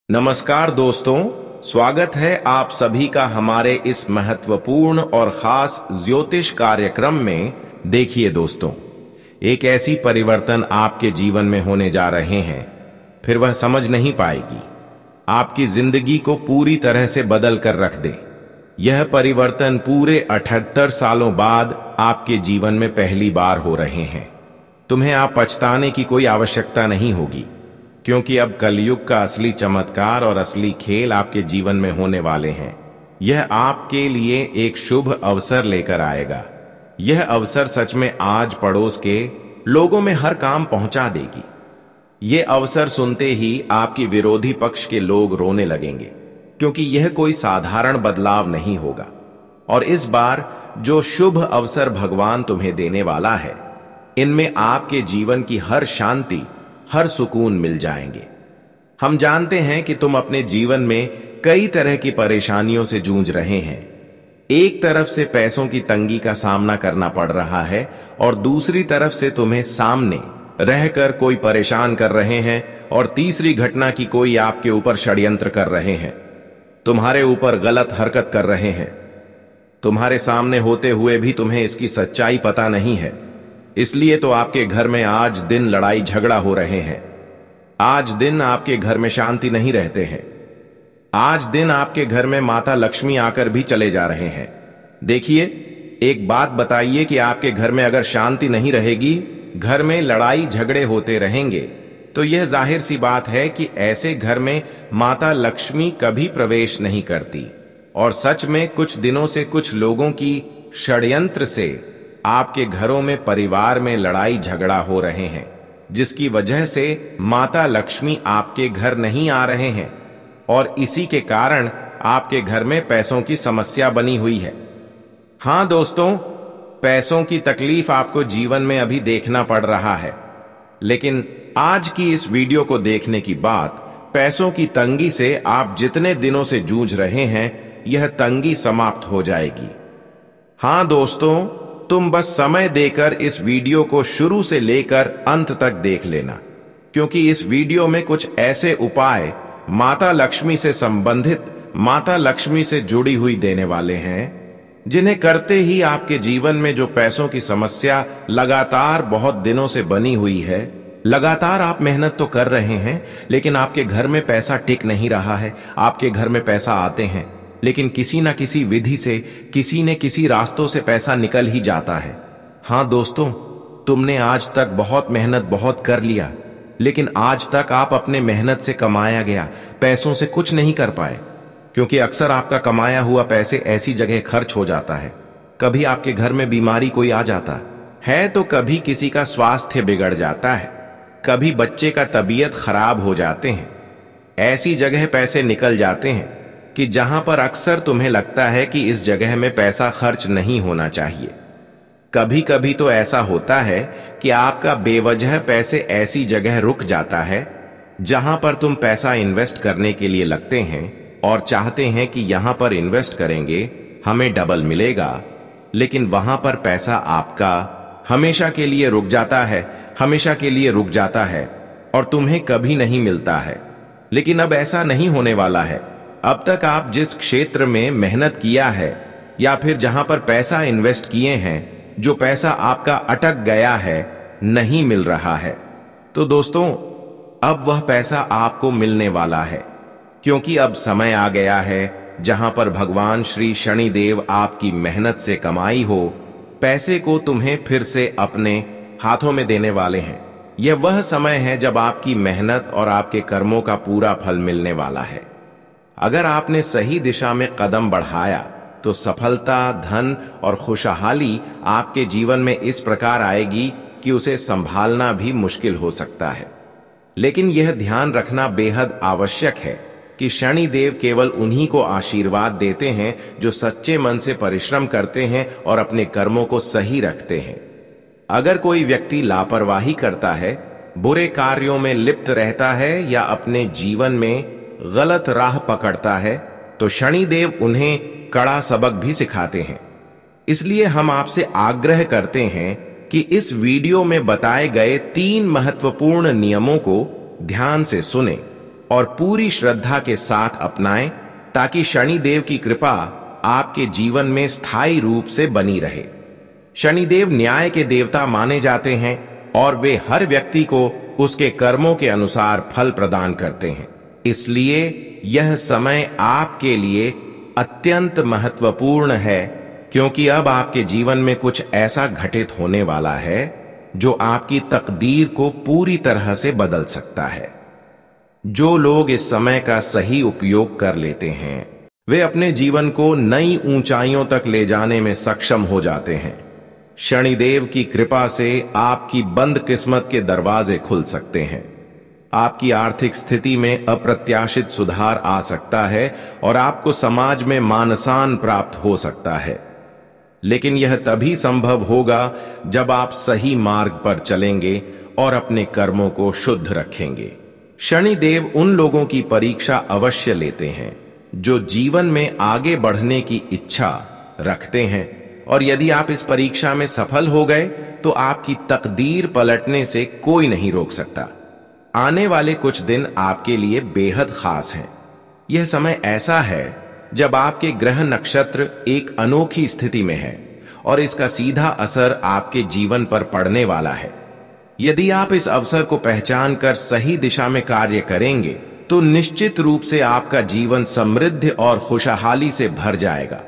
नमस्कार दोस्तों, स्वागत है आप सभी का हमारे इस महत्वपूर्ण और खास ज्योतिष कार्यक्रम में। देखिए दोस्तों, एक ऐसी परिवर्तन आपके जीवन में होने जा रहे हैं, फिर वह समझ नहीं पाएगी, आपकी जिंदगी को पूरी तरह से बदल कर रख दे। यह परिवर्तन पूरे 78 सालों बाद आपके जीवन में पहली बार हो रहे हैं। तुम्हें आप पछताने की कोई आवश्यकता नहीं होगी, क्योंकि अब कलयुग का असली चमत्कार और असली खेल आपके जीवन में होने वाले हैं। यह आपके लिए एक शुभ अवसर लेकर आएगा। यह अवसर सच में आज पड़ोस के लोगों में हर काम पहुंचा देगी। यह अवसर सुनते ही आपकी विरोधी पक्ष के लोग रोने लगेंगे, क्योंकि यह कोई साधारण बदलाव नहीं होगा। और इस बार जो शुभ अवसर भगवान तुम्हें देने वाला है, इनमें आपके जीवन की हर शांति, हर सुकून मिल जाएंगे। हम जानते हैं कि तुम अपने जीवन में कई तरह की परेशानियों से जूझ रहे हैं। एक तरफ से पैसों की तंगी का सामना करना पड़ रहा है और दूसरी तरफ से तुम्हें सामने रहकर कोई परेशान कर रहे हैं और तीसरी घटना की कोई आपके ऊपर षड्यंत्र कर रहे हैं, तुम्हारे ऊपर गलत हरकत कर रहे हैं। तुम्हारे सामने होते हुए भी तुम्हें इसकी सच्चाई पता नहीं है। इसलिए तो आपके घर में आज दिन लड़ाई झगड़ा हो रहे हैं। आज दिन आपके घर में शांति नहीं रहते हैं। आज दिन आपके घर में माता लक्ष्मी आकर भी चले जा रहे हैं। देखिए, एक बात बताइए कि आपके घर में अगर शांति नहीं रहेगी, घर में लड़ाई झगड़े होते रहेंगे, तो यह जाहिर सी बात है कि ऐसे घर में माता लक्ष्मी कभी प्रवेश नहीं करती। और सच में कुछ दिनों से कुछ लोगों की षड्यंत्र से आपके घरों में, परिवार में लड़ाई झगड़ा हो रहे हैं, जिसकी वजह से माता लक्ष्मी आपके घर नहीं आ रहे हैं और इसी के कारण आपके घर में पैसों की समस्या बनी हुई है। हां दोस्तों, पैसों की तकलीफ आपको जीवन में अभी देखना पड़ रहा है, लेकिन आज की इस वीडियो को देखने की बाद पैसों की तंगी से आप जितने दिनों से जूझ रहे हैं, यह तंगी समाप्त हो जाएगी। हां दोस्तों, तुम बस समय देकर इस वीडियो को शुरू से लेकर अंत तक देख लेना, क्योंकि इस वीडियो में कुछ ऐसे उपाय माता लक्ष्मी से संबंधित, माता लक्ष्मी से जुड़ी हुई देने वाले हैं, जिन्हें करते ही आपके जीवन में जो पैसों की समस्या लगातार बहुत दिनों से बनी हुई है, लगातार आप मेहनत तो कर रहे हैं, लेकिन आपके घर में पैसा टिक नहीं रहा है। आपके घर में पैसा आते हैं, लेकिन किसी ना किसी विधि से, किसी न किसी रास्तों से पैसा निकल ही जाता है। हां दोस्तों, तुमने आज तक बहुत मेहनत बहुत कर लिया, लेकिन आज तक आप अपने मेहनत से कमाया गया पैसों से कुछ नहीं कर पाए, क्योंकि अक्सर आपका कमाया हुआ पैसे ऐसी जगह खर्च हो जाता है। कभी आपके घर में बीमारी कोई आ जाता है, तो कभी किसी का स्वास्थ्य बिगड़ जाता है, कभी बच्चे का तबीयत खराब हो जाते हैं। ऐसी जगह पैसे निकल जाते हैं कि जहां पर अक्सर तुम्हें लगता है कि इस जगह में पैसा खर्च नहीं होना चाहिए। कभी कभी तो ऐसा होता है कि आपका बेवजह पैसे ऐसी जगह रुक जाता है जहां पर तुम पैसा इन्वेस्ट करने के लिए लगते हैं और चाहते हैं कि यहां पर इन्वेस्ट करेंगे, हमें डबल मिलेगा, लेकिन वहां पर पैसा आपका हमेशा के लिए रुक जाता है, हमेशा के लिए रुक जाता है और तुम्हें कभी नहीं मिलता है। लेकिन अब ऐसा नहीं होने वाला है। अब तक आप जिस क्षेत्र में मेहनत किया है या फिर जहां पर पैसा इन्वेस्ट किए हैं, जो पैसा आपका अटक गया है, नहीं मिल रहा है, तो दोस्तों अब वह पैसा आपको मिलने वाला है, क्योंकि अब समय आ गया है जहां पर भगवान श्री शनिदेव आपकी मेहनत से कमाई हो पैसे को तुम्हें फिर से अपने हाथों में देने वाले हैं। यह वह समय है जब आपकी मेहनत और आपके कर्मों का पूरा फल मिलने वाला है। अगर आपने सही दिशा में कदम बढ़ाया तो सफलता, धन और खुशहाली आपके जीवन में इस प्रकार आएगी कि उसे संभालना भी मुश्किल हो सकता है। लेकिन यह ध्यान रखना बेहद आवश्यक है कि शनिदेव केवल उन्हीं को आशीर्वाद देते हैं जो सच्चे मन से परिश्रम करते हैं और अपने कर्मों को सही रखते हैं। अगर कोई व्यक्ति लापरवाही करता है, बुरे कार्यों में लिप्त रहता है या अपने जीवन में गलत राह पकड़ता है, तो शनिदेव उन्हें कड़ा सबक भी सिखाते हैं। इसलिए हम आपसे आग्रह करते हैं कि इस वीडियो में बताए गए 3 महत्वपूर्ण नियमों को ध्यान से सुने और पूरी श्रद्धा के साथ अपनाएं ताकि शनिदेव की कृपा आपके जीवन में स्थायी रूप से बनी रहे। शनिदेव न्याय के देवता माने जाते हैं और वे हर व्यक्ति को उसके कर्मों के अनुसार फल प्रदान करते हैं। इसलिए यह समय आपके लिए अत्यंत महत्वपूर्ण है, क्योंकि अब आपके जीवन में कुछ ऐसा घटित होने वाला है जो आपकी तकदीर को पूरी तरह से बदल सकता है। जो लोग इस समय का सही उपयोग कर लेते हैं वे अपने जीवन को नई ऊंचाइयों तक ले जाने में सक्षम हो जाते हैं। शनिदेव की कृपा से आपकी बंद किस्मत के दरवाजे खुल सकते हैं। आपकी आर्थिक स्थिति में अप्रत्याशित सुधार आ सकता है और आपको समाज में मान-सम्मान प्राप्त हो सकता है। लेकिन यह तभी संभव होगा जब आप सही मार्ग पर चलेंगे और अपने कर्मों को शुद्ध रखेंगे। शनिदेव उन लोगों की परीक्षा अवश्य लेते हैं जो जीवन में आगे बढ़ने की इच्छा रखते हैं, और यदि आप इस परीक्षा में सफल हो गए तो आपकी तकदीर पलटने से कोई नहीं रोक सकता। आने वाले कुछ दिन आपके लिए बेहद खास हैं। यह समय ऐसा है जब आपके ग्रह नक्षत्र एक अनोखी स्थिति में है और इसका सीधा असर आपके जीवन पर पड़ने वाला है। यदि आप इस अवसर को पहचान कर सही दिशा में कार्य करेंगे तो निश्चित रूप से आपका जीवन समृद्धि और खुशहाली से भर जाएगा।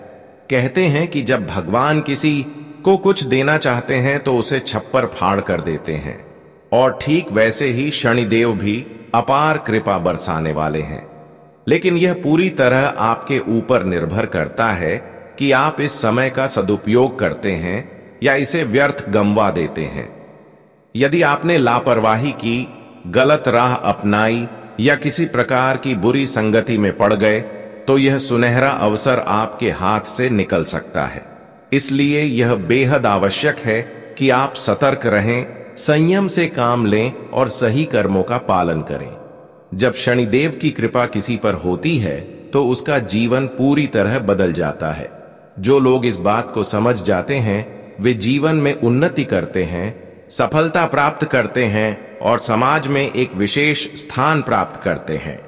कहते हैं कि जब भगवान किसी को कुछ देना चाहते हैं तो उसे छप्पर फाड़ कर देते हैं, और ठीक वैसे ही शनिदेव भी अपार कृपा बरसाने वाले हैं। लेकिन यह पूरी तरह आपके ऊपर निर्भर करता है कि आप इस समय का सदुपयोग करते हैं या इसे व्यर्थ गंवा देते हैं। यदि आपने लापरवाही की, गलत राह अपनाई या किसी प्रकार की बुरी संगति में पड़ गए तो यह सुनहरा अवसर आपके हाथ से निकल सकता है। इसलिए यह बेहद आवश्यक है कि आप सतर्क रहें, संयम से काम लें और सही कर्मों का पालन करें। जब शनिदेव की कृपा किसी पर होती है तो उसका जीवन पूरी तरह बदल जाता है। जो लोग इस बात को समझ जाते हैं वे जीवन में उन्नति करते हैं, सफलता प्राप्त करते हैं और समाज में एक विशेष स्थान प्राप्त करते हैं।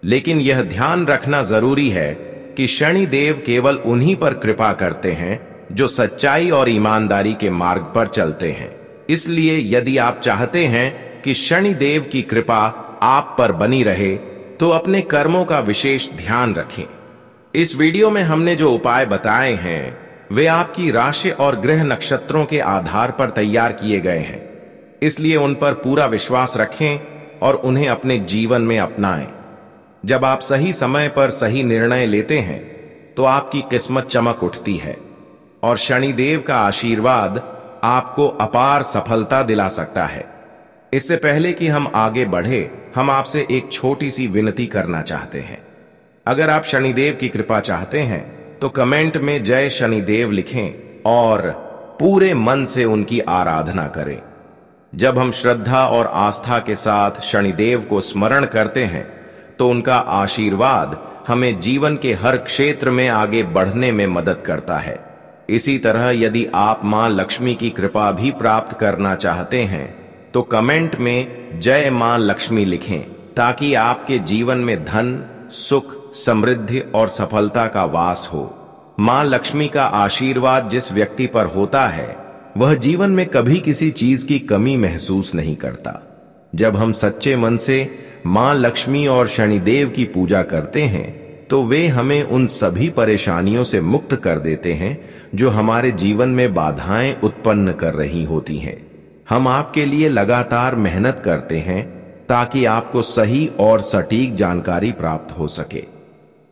लेकिन यह ध्यान रखना जरूरी है कि शनिदेव केवल उन्हीं पर कृपा करते हैं जो सच्चाई और ईमानदारी के मार्ग पर चलते हैं। इसलिए यदि आप चाहते हैं कि शनिदेव की कृपा आप पर बनी रहे तो अपने कर्मों का विशेष ध्यान रखें। इस वीडियो में हमने जो उपाय बताए हैं वे आपकी राशि और ग्रह नक्षत्रों के आधार पर तैयार किए गए हैं, इसलिए उन पर पूरा विश्वास रखें और उन्हें अपने जीवन में अपनाएं। जब आप सही समय पर सही निर्णय लेते हैं तो आपकी किस्मत चमक उठती है और शनिदेव का आशीर्वाद आपको अपार सफलता दिला सकता है। इससे पहले कि हम आगे बढ़े, हम आपसे एक छोटी सी विनती करना चाहते हैं। अगर आप शनिदेव की कृपा चाहते हैं तो कमेंट में जय शनिदेव लिखें और पूरे मन से उनकी आराधना करें। जब हम श्रद्धा और आस्था के साथ शनिदेव को स्मरण करते हैं तो उनका आशीर्वाद हमें जीवन के हर क्षेत्र में आगे बढ़ने में मदद करता है। इसी तरह यदि आप मां लक्ष्मी की कृपा भी प्राप्त करना चाहते हैं तो कमेंट में जय मां लक्ष्मी लिखें, ताकि आपके जीवन में धन, सुख, समृद्धि और सफलता का वास हो। मां लक्ष्मी का आशीर्वाद जिस व्यक्ति पर होता है वह जीवन में कभी किसी चीज की कमी महसूस नहीं करता। जब हम सच्चे मन से मां लक्ष्मी और शनिदेव की पूजा करते हैं तो वे हमें उन सभी परेशानियों से मुक्त कर देते हैं जो हमारे जीवन में बाधाएं उत्पन्न कर रही होती हैं। हम आपके लिए लगातार मेहनत करते हैं ताकि आपको सही और सटीक जानकारी प्राप्त हो सके।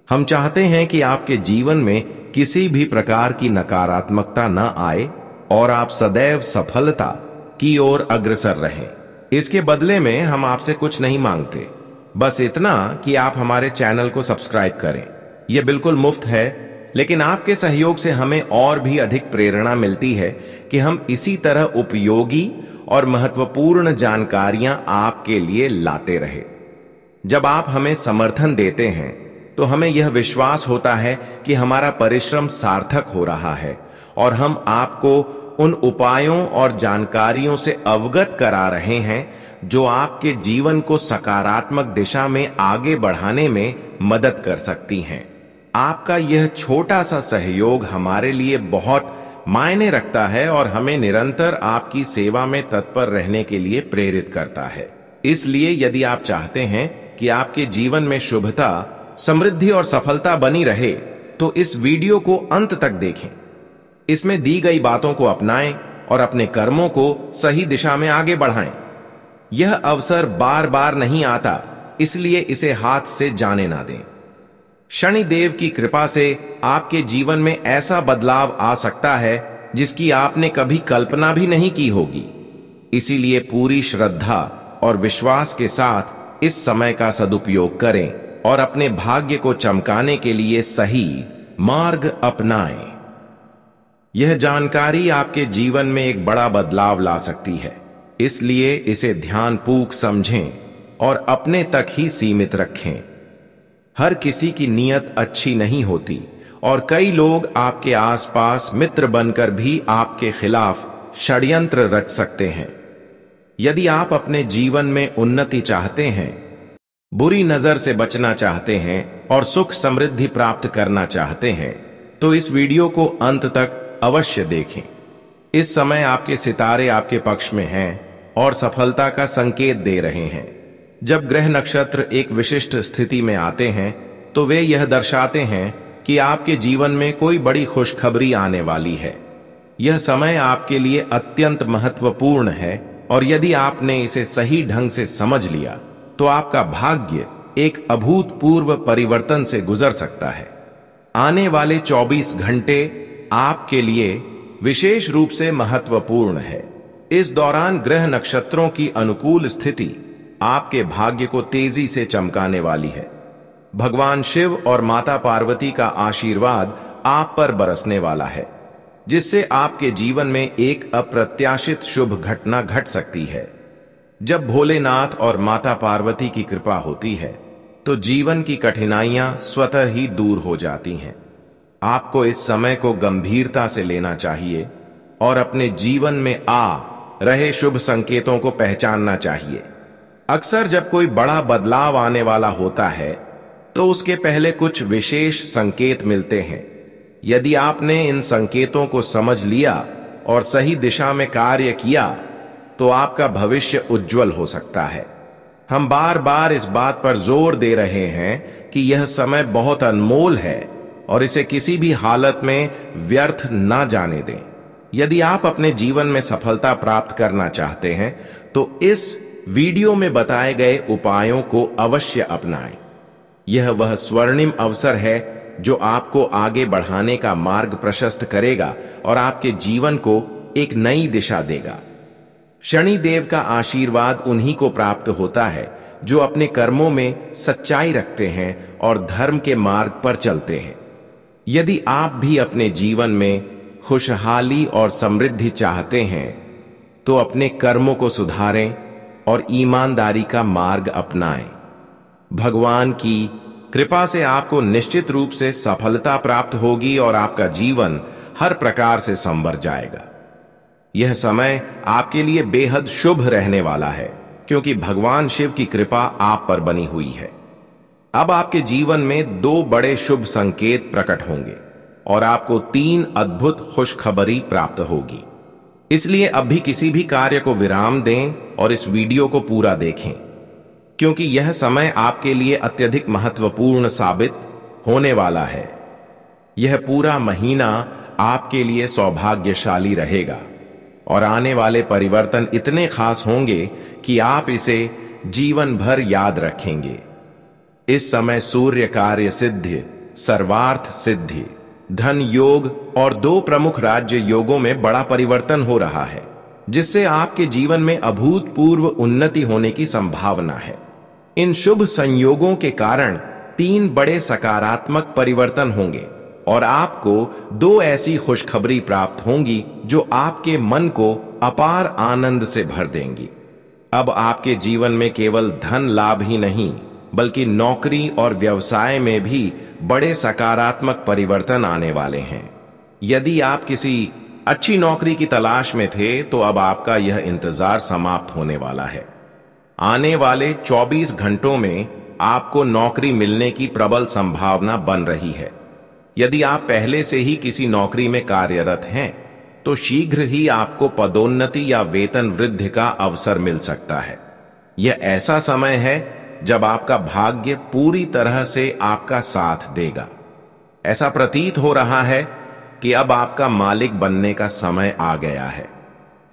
हम चाहते हैं कि आपके जीवन में किसी भी प्रकार की नकारात्मकता न आए और आप सदैव सफलता की ओर अग्रसर रहें। इसके बदले में हम आपसे कुछ नहीं मांगते, बस इतना कि आप हमारे चैनल को सब्सक्राइब करें। यह बिल्कुल मुफ्त है, लेकिन आपके सहयोग से हमें और भी अधिक प्रेरणा मिलती है कि हम इसी तरह उपयोगी और महत्वपूर्ण जानकारियां आपके लिए लाते रहे। जब आप हमें समर्थन देते हैं तो हमें यह विश्वास होता है कि हमारा परिश्रम सार्थक हो रहा है और हम आपको उन उपायों और जानकारियों से अवगत करा रहे हैं जो आपके जीवन को सकारात्मक दिशा में आगे बढ़ाने में मदद कर सकती हैं। आपका यह छोटा सा सहयोग हमारे लिए बहुत मायने रखता है और हमें निरंतर आपकी सेवा में तत्पर रहने के लिए प्रेरित करता है। इसलिए यदि आप चाहते हैं कि आपके जीवन में शुभता, समृद्धि और सफलता बनी रहे, तो इस वीडियो को अंत तक देखें। इसमें दी गई बातों को अपनाएं और अपने कर्मों को सही दिशा में आगे बढ़ाएं। यह अवसर बार बार नहीं आता, इसलिए इसे हाथ से जाने ना दें। शनिदेव की कृपा से आपके जीवन में ऐसा बदलाव आ सकता है जिसकी आपने कभी कल्पना भी नहीं की होगी। इसीलिए पूरी श्रद्धा और विश्वास के साथ इस समय का सदुपयोग करें और अपने भाग्य को चमकाने के लिए सही मार्ग अपनाएं। यह जानकारी आपके जीवन में एक बड़ा बदलाव ला सकती है, इसलिए इसे ध्यानपूर्वक समझें और अपने तक ही सीमित रखें। हर किसी की नीयत अच्छी नहीं होती और कई लोग आपके आसपास मित्र बनकर भी आपके खिलाफ षड्यंत्र रच सकते हैं। यदि आप अपने जीवन में उन्नति चाहते हैं, बुरी नजर से बचना चाहते हैं और सुख समृद्धि प्राप्त करना चाहते हैं, तो इस वीडियो को अंत तक अवश्य देखें। इस समय आपके सितारे आपके पक्ष में हैं और सफलता का संकेत दे रहे हैं। जब ग्रह नक्षत्र एक विशिष्ट स्थिति में आते हैं तो वे यह दर्शाते हैं कि आपके जीवन में कोई बड़ी खुशखबरी आने वाली है। यह समय आपके लिए अत्यंत महत्वपूर्ण है और यदि आपने इसे सही ढंग से समझ लिया तो आपका भाग्य एक अभूतपूर्व परिवर्तन से गुजर सकता है। आने वाले 24 घंटे आपके लिए विशेष रूप से महत्वपूर्ण है। इस दौरान ग्रह नक्षत्रों की अनुकूल स्थिति आपके भाग्य को तेजी से चमकाने वाली है। भगवान शिव और माता पार्वती का आशीर्वाद आप पर बरसने वाला है, जिससे आपके जीवन में एक अप्रत्याशित शुभ घटना घट सकती है। जब भोलेनाथ और माता पार्वती की कृपा होती है तो जीवन की कठिनाइयां स्वतः ही दूर हो जाती हैं। आपको इस समय को गंभीरता से लेना चाहिए और अपने जीवन में आ रहे शुभ संकेतों को पहचानना चाहिए। अक्सर जब कोई बड़ा बदलाव आने वाला होता है तो उसके पहले कुछ विशेष संकेत मिलते हैं। यदि आपने इन संकेतों को समझ लिया और सही दिशा में कार्य किया तो आपका भविष्य उज्जवल हो सकता है। हम बार बार इस बात पर जोर दे रहे हैं कि यह समय बहुत अनमोल है और इसे किसी भी हालत में व्यर्थ ना जाने दें। यदि आप अपने जीवन में सफलता प्राप्त करना चाहते हैं तो इस वीडियो में बताए गए उपायों को अवश्य अपनाएं। यह वह स्वर्णिम अवसर है जो आपको आगे बढ़ाने का मार्ग प्रशस्त करेगा और आपके जीवन को एक नई दिशा देगा। शनिदेव का आशीर्वाद उन्हीं को प्राप्त होता है जो अपने कर्मों में सच्चाई रखते हैं और धर्म के मार्ग पर चलते हैं। यदि आप भी अपने जीवन में खुशहाली और समृद्धि चाहते हैं तो अपने कर्मों को सुधारें और ईमानदारी का मार्ग अपनाएं। भगवान की कृपा से आपको निश्चित रूप से सफलता प्राप्त होगी और आपका जीवन हर प्रकार से संवर जाएगा। यह समय आपके लिए बेहद शुभ रहने वाला है क्योंकि भगवान शिव की कृपा आप पर बनी हुई है। अब आपके जीवन में 2 बड़े शुभ संकेत प्रकट होंगे और आपको 3 अद्भुत खुशखबरी प्राप्त होगी। इसलिए अब भी किसी भी कार्य को विराम दें और इस वीडियो को पूरा देखें, क्योंकि यह समय आपके लिए अत्यधिक महत्वपूर्ण साबित होने वाला है। यह पूरा महीना आपके लिए सौभाग्यशाली रहेगा और आने वाले परिवर्तन इतने खास होंगे कि आप इसे जीवन भर याद रखेंगे। इस समय सूर्य कार्य सिद्धि, सर्वार्थ सिद्धि, धन योग और 2 प्रमुख राज्य योगों में बड़ा परिवर्तन हो रहा है, जिससे आपके जीवन में अभूतपूर्व उन्नति होने की संभावना है। इन शुभ संयोगों के कारण 3 बड़े सकारात्मक परिवर्तन होंगे और आपको 2 ऐसी खुशखबरी प्राप्त होंगी जो आपके मन को अपार आनंद से भर देंगी। अब आपके जीवन में केवल धन लाभ ही नहीं बल्कि नौकरी और व्यवसाय में भी बड़े सकारात्मक परिवर्तन आने वाले हैं। यदि आप किसी अच्छी नौकरी की तलाश में थे तो अब आपका यह इंतजार समाप्त होने वाला है। आने वाले 24 घंटों में आपको नौकरी मिलने की प्रबल संभावना बन रही है। यदि आप पहले से ही किसी नौकरी में कार्यरत हैं, तो शीघ्र ही आपको पदोन्नति या वेतन वृद्धि का अवसर मिल सकता है। यह ऐसा समय है जब आपका भाग्य पूरी तरह से आपका साथ देगा। ऐसा प्रतीत हो रहा है कि अब आपका मालिक बनने का समय आ गया है।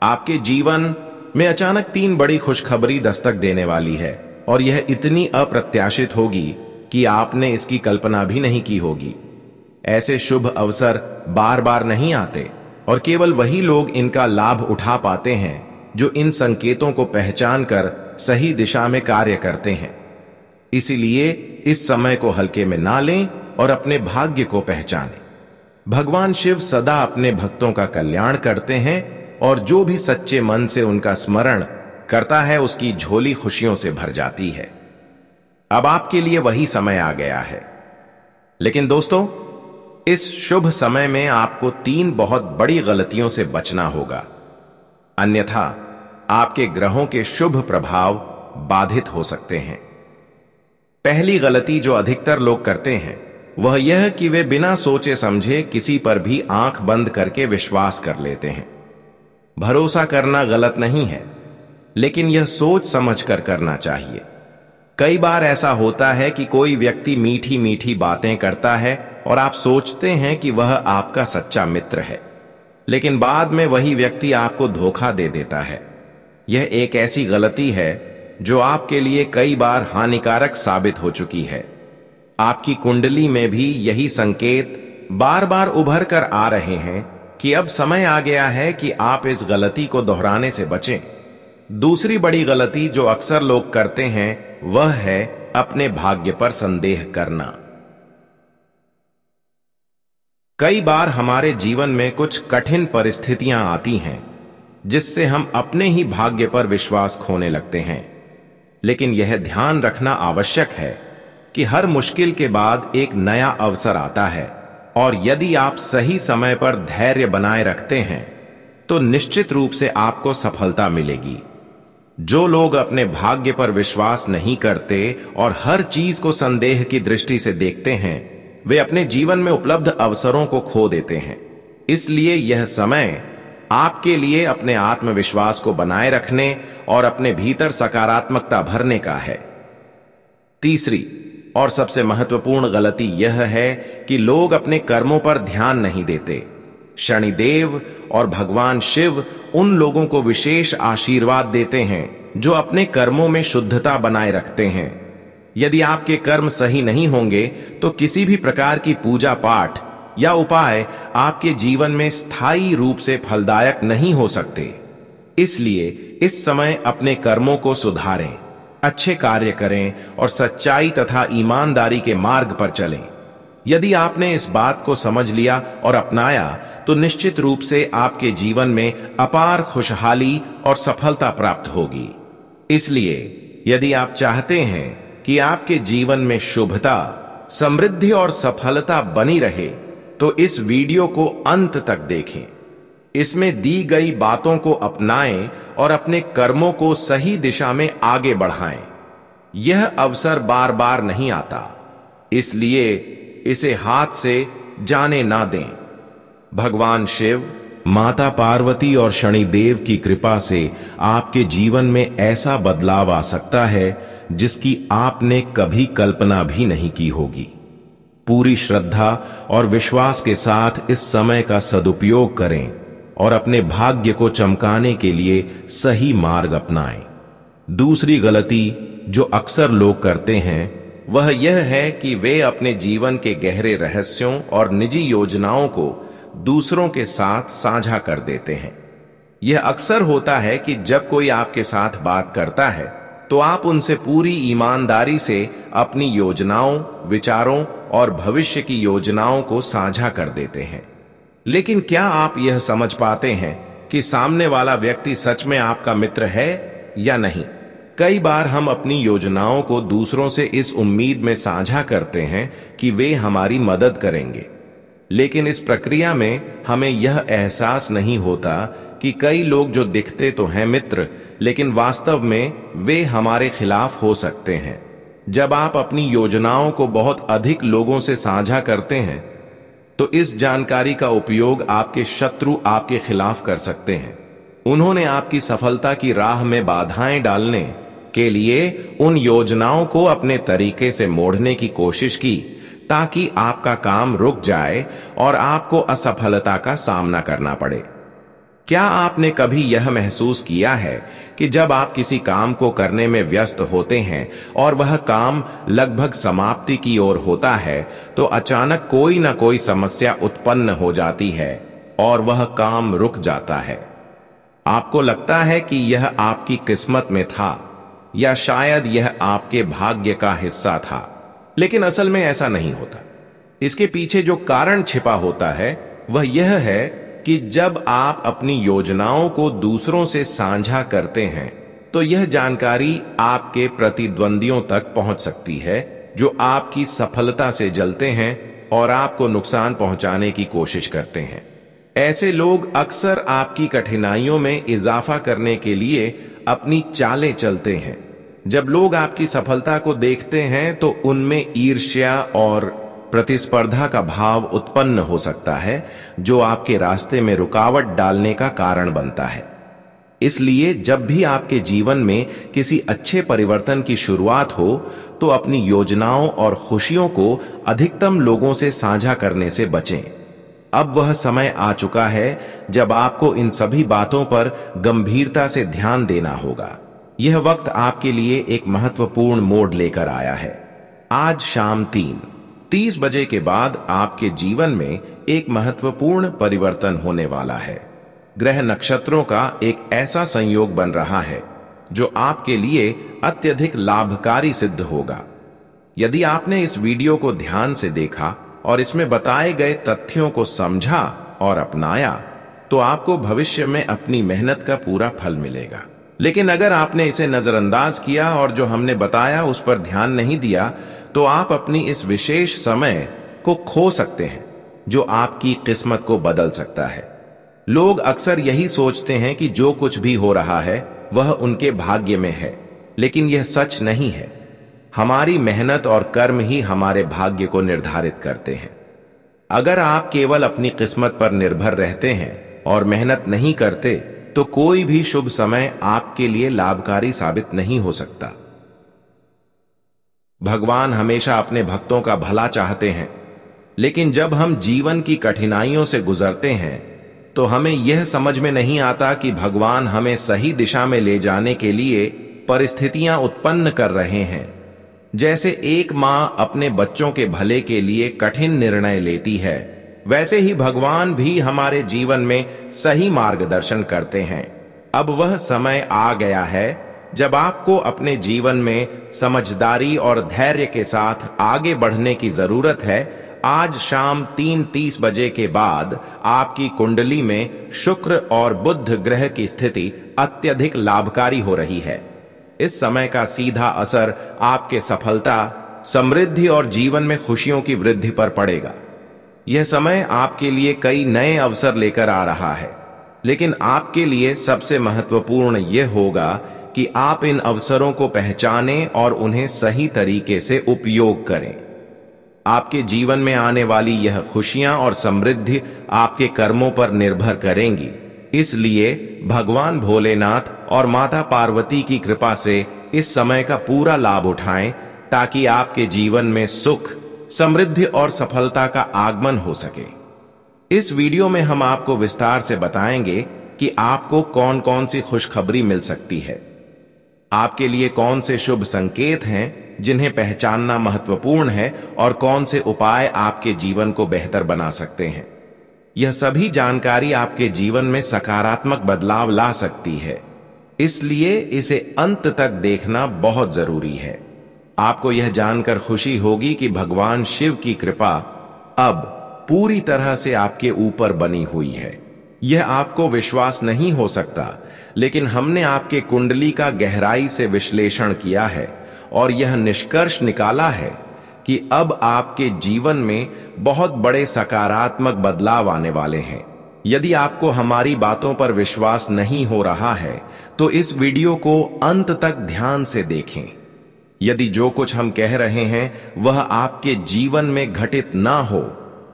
आपके जीवन में अचानक 3 बड़ी खुशखबरी दस्तक देने वाली है, और यह इतनी अप्रत्याशित होगी कि आपने इसकी कल्पना भी नहीं की होगी। ऐसे शुभ अवसर बार बार नहीं आते, और केवल वही लोग इनका लाभ उठा पाते हैं जो इन संकेतों को पहचान कर सही दिशा में कार्य करते हैं। इसीलिए इस समय को हल्के में ना लें और अपने भाग्य को पहचानें। भगवान शिव सदा अपने भक्तों का कल्याण करते हैं, और जो भी सच्चे मन से उनका स्मरण करता है उसकी झोली खुशियों से भर जाती है। अब आपके लिए वही समय आ गया है। लेकिन दोस्तों, इस शुभ समय में आपको 3 बहुत बड़ी गलतियों से बचना होगा, अन्यथा आपके ग्रहों के शुभ प्रभाव बाधित हो सकते हैं। पहली गलती जो अधिकतर लोग करते हैं वह यह कि वे बिना सोचे समझे किसी पर भी आंख बंद करके विश्वास कर लेते हैं। भरोसा करना गलत नहीं है, लेकिन यह सोच समझ कर करना चाहिए। कई बार ऐसा होता है कि कोई व्यक्ति मीठी मीठी बातें करता है और आप सोचते हैं कि वह आपका सच्चा मित्र है, लेकिन बाद में वही व्यक्ति आपको धोखा दे देता है। यह एक ऐसी गलती है जो आपके लिए कई बार हानिकारक साबित हो चुकी है। आपकी कुंडली में भी यही संकेत बार बार उभर कर आ रहे हैं कि अब समय आ गया है कि आप इस गलती को दोहराने से बचें। दूसरी बड़ी गलती जो अक्सर लोग करते हैं वह है अपने भाग्य पर संदेह करना। कई बार हमारे जीवन में कुछ कठिन परिस्थितियां आती हैं जिससे हम अपने ही भाग्य पर विश्वास खोने लगते हैं। लेकिन यह ध्यान रखना आवश्यक है कि हर मुश्किल के बाद एक नया अवसर आता है, और यदि आप सही समय पर धैर्य बनाए रखते हैं तो निश्चित रूप से आपको सफलता मिलेगी। जो लोग अपने भाग्य पर विश्वास नहीं करते और हर चीज को संदेह की दृष्टि से देखते हैं, वे अपने जीवन में उपलब्ध अवसरों को खो देते हैं। इसलिए यह समय आपके लिए अपने आत्मविश्वास को बनाए रखने और अपने भीतर सकारात्मकता भरने का है। तीसरी और सबसे महत्वपूर्ण गलती यह है कि लोग अपने कर्मों पर ध्यान नहीं देते। शनिदेव और भगवान शिव उन लोगों को विशेष आशीर्वाद देते हैं जो अपने कर्मों में शुद्धता बनाए रखते हैं। यदि आपके कर्म सही नहीं होंगे तो किसी भी प्रकार की पूजा पाठ या उपाय आपके जीवन में स्थायी रूप से फलदायक नहीं हो सकते। इसलिए इस समय अपने कर्मों को सुधारें, अच्छे कार्य करें और सच्चाई तथा ईमानदारी के मार्ग पर चलें। यदि आपने इस बात को समझ लिया और अपनाया तो निश्चित रूप से आपके जीवन में अपार खुशहाली और सफलता प्राप्त होगी। इसलिए यदि आप चाहते हैं कि आपके जीवन में शुभता, समृद्धि और सफलता बनी रहे तो इस वीडियो को अंत तक देखें। इसमें दी गई बातों को अपनाएं और अपने कर्मों को सही दिशा में आगे बढ़ाएं। यह अवसर बार बार नहीं आता, इसलिए इसे हाथ से जाने ना दें। भगवान शिव, माता पार्वती और शनिदेव की कृपा से आपके जीवन में ऐसा बदलाव आ सकता है जिसकी आपने कभी कल्पना भी नहीं की होगी। पूरी श्रद्धा और विश्वास के साथ इस समय का सदुपयोग करें और अपने भाग्य को चमकाने के लिए सही मार्ग अपनाएं। दूसरी गलती जो अक्सर लोग करते हैं वह यह है कि वे अपने जीवन के गहरे रहस्यों और निजी योजनाओं को दूसरों के साथ साझा कर देते हैं। यह अक्सर होता है कि जब कोई आपके साथ बात करता है तो आप उनसे पूरी ईमानदारी से अपनी योजनाओं, विचारों और भविष्य की योजनाओं को साझा कर देते हैं। लेकिन क्या आप यह समझ पाते हैं कि सामने वाला व्यक्ति सच में आपका मित्र है या नहीं? कई बार हम अपनी योजनाओं को दूसरों से इस उम्मीद में साझा करते हैं कि वे हमारी मदद करेंगे, लेकिन इस प्रक्रिया में हमें यह एहसास नहीं होता कि कई लोग जो दिखते तो हैं मित्र, लेकिन वास्तव में वे हमारे खिलाफ हो सकते हैं। जब आप अपनी योजनाओं को बहुत अधिक लोगों से साझा करते हैं तो इस जानकारी का उपयोग आपके शत्रु आपके खिलाफ कर सकते हैं। उन्होंने आपकी सफलता की राह में बाधाएं डालने के लिए उन योजनाओं को अपने तरीके से मोड़ने की कोशिश की ताकि आपका काम रुक जाए और आपको असफलता का सामना करना पड़े। क्या आपने कभी यह महसूस किया है कि जब आप किसी काम को करने में व्यस्त होते हैं और वह काम लगभग समाप्ति की ओर होता है तो अचानक कोई ना कोई समस्या उत्पन्न हो जाती है और वह काम रुक जाता है? आपको लगता है कि यह आपकी किस्मत में था या शायद यह आपके भाग्य का हिस्सा था, लेकिन असल में ऐसा नहीं होता। इसके पीछे जो कारण छिपा होता है वह यह है कि जब आप अपनी योजनाओं को दूसरों से साझा करते हैं तो यह जानकारी आपके प्रतिद्वंदियों तक पहुंच सकती है जो आपकी सफलता से जलते हैं और आपको नुकसान पहुंचाने की कोशिश करते हैं। ऐसे लोग अक्सर आपकी कठिनाइयों में इजाफा करने के लिए अपनी चालें चलते हैं। जब लोग आपकी सफलता को देखते हैं तो उनमें ईर्ष्या और प्रतिस्पर्धा का भाव उत्पन्न हो सकता है जो आपके रास्ते में रुकावट डालने का कारण बनता है। इसलिए जब भी आपके जीवन में किसी अच्छे परिवर्तन की शुरुआत हो तो अपनी योजनाओं और खुशियों को अधिकतम लोगों से साझा करने से बचें। अब वह समय आ चुका है जब आपको इन सभी बातों पर गंभीरता से ध्यान देना होगा। यह वक्त आपके लिए एक महत्वपूर्ण मोड़ लेकर आया है। आज शाम 3:30 बजे के बाद आपके जीवन में एक महत्वपूर्ण परिवर्तन होने वाला है। ग्रह नक्षत्रों का एक ऐसा संयोग बन रहा है जो आपके लिए अत्यधिक लाभकारी सिद्ध होगा। यदि आपने इस वीडियो को ध्यान से देखा और इसमें बताए गए तथ्यों को समझा और अपनाया तो आपको भविष्य में अपनी मेहनत का पूरा फल मिलेगा। लेकिन अगर आपने इसे नजरअंदाज किया और जो हमने बताया उस पर ध्यान नहीं दिया तो आप अपनी इस विशेष समय को खो सकते हैं जो आपकी किस्मत को बदल सकता है। लोग अक्सर यही सोचते हैं कि जो कुछ भी हो रहा है वह उनके भाग्य में है, लेकिन यह सच नहीं है। हमारी मेहनत और कर्म ही हमारे भाग्य को निर्धारित करते हैं। अगर आप केवल अपनी किस्मत पर निर्भर रहते हैं और मेहनत नहीं करते तो कोई भी शुभ समय आपके लिए लाभकारी साबित नहीं हो सकता। भगवान हमेशा अपने भक्तों का भला चाहते हैं, लेकिन जब हम जीवन की कठिनाइयों से गुजरते हैं तो हमें यह समझ में नहीं आता कि भगवान हमें सही दिशा में ले जाने के लिए परिस्थितियां उत्पन्न कर रहे हैं। जैसे एक मां अपने बच्चों के भले के लिए कठिन निर्णय लेती है, वैसे ही भगवान भी हमारे जीवन में सही मार्गदर्शन करते हैं। अब वह समय आ गया है जब आपको अपने जीवन में समझदारी और धैर्य के साथ आगे बढ़ने की जरूरत है। आज शाम 3:30 बजे के बाद आपकी कुंडली में शुक्र और बुध ग्रह की स्थिति अत्यधिक लाभकारी हो रही है। इस समय का सीधा असर आपके सफलता, समृद्धि और जीवन में खुशियों की वृद्धि पर पड़ेगा। यह समय आपके लिए कई नए अवसर लेकर आ रहा है, लेकिन आपके लिए सबसे महत्वपूर्ण यह होगा कि आप इन अवसरों को पहचानें और उन्हें सही तरीके से उपयोग करें। आपके जीवन में आने वाली यह खुशियां और समृद्धि आपके कर्मों पर निर्भर करेंगी। इसलिए भगवान भोलेनाथ और माता पार्वती की कृपा से इस समय का पूरा लाभ उठाएं ताकि आपके जीवन में सुख, समृद्धि और सफलता का आगमन हो सके। इस वीडियो में हम आपको विस्तार से बताएंगे कि आपको कौन कौन सी खुशखबरी मिल सकती है, आपके लिए कौन से शुभ संकेत हैं जिन्हें पहचानना महत्वपूर्ण है और कौन से उपाय आपके जीवन को बेहतर बना सकते हैं। यह सभी जानकारी आपके जीवन में सकारात्मक बदलाव ला सकती है, इसलिए इसे अंत तक देखना बहुत जरूरी है। आपको यह जानकर खुशी होगी कि भगवान शिव की कृपा अब पूरी तरह से आपके ऊपर बनी हुई है। यह आपको विश्वास नहीं हो सकता, लेकिन हमने आपके कुंडली का गहराई से विश्लेषण किया है और यह निष्कर्ष निकाला है कि अब आपके जीवन में बहुत बड़े सकारात्मक बदलाव आने वाले हैं। यदि आपको हमारी बातों पर विश्वास नहीं हो रहा है तो इस वीडियो को अंत तक ध्यान से देखें। यदि जो कुछ हम कह रहे हैं वह आपके जीवन में घटित ना हो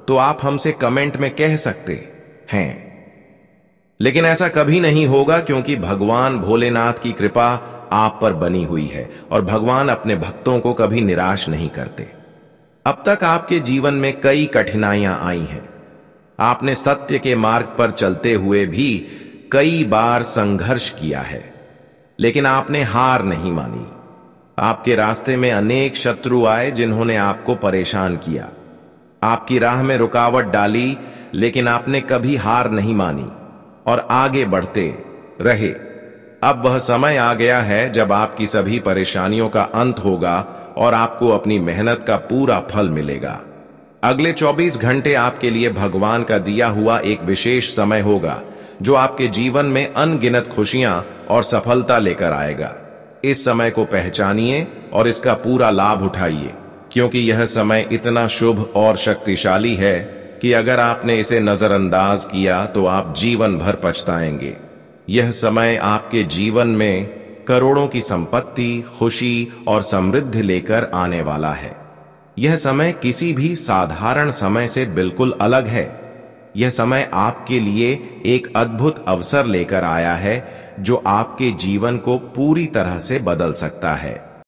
तो आप हमसे कमेंट में कह सकते हैं, लेकिन ऐसा कभी नहीं होगा, क्योंकि भगवान भोलेनाथ की कृपा आप पर बनी हुई है और भगवान अपने भक्तों को कभी निराश नहीं करते। अब तक आपके जीवन में कई कठिनाइयां आई हैं। आपने सत्य के मार्ग पर चलते हुए भी कई बार संघर्ष किया है, लेकिन आपने हार नहीं मानी। आपके रास्ते में अनेक शत्रु आए जिन्होंने आपको परेशान किया, आपकी राह में रुकावट डाली, लेकिन आपने कभी हार नहीं मानी और आगे बढ़ते रहे। अब वह समय आ गया है जब आपकी सभी परेशानियों का अंत होगा और आपको अपनी मेहनत का पूरा फल मिलेगा। अगले 24 घंटे आपके लिए भगवान का दिया हुआ एक विशेष समय होगा जो आपके जीवन में अनगिनत खुशियां और सफलता लेकर आएगा। इस समय को पहचानिए और इसका पूरा लाभ उठाइए, क्योंकि यह समय इतना शुभ और शक्तिशाली है कि अगर आपने इसे नजरअंदाज किया तो आप जीवन भर पछताएंगे। यह समय आपके जीवन में करोड़ों की संपत्ति, खुशी और समृद्धि लेकर आने वाला है। यह समय किसी भी साधारण समय से बिल्कुल अलग है। यह समय आपके लिए एक अद्भुत अवसर लेकर आया है जो आपके जीवन को पूरी तरह से बदल सकता है।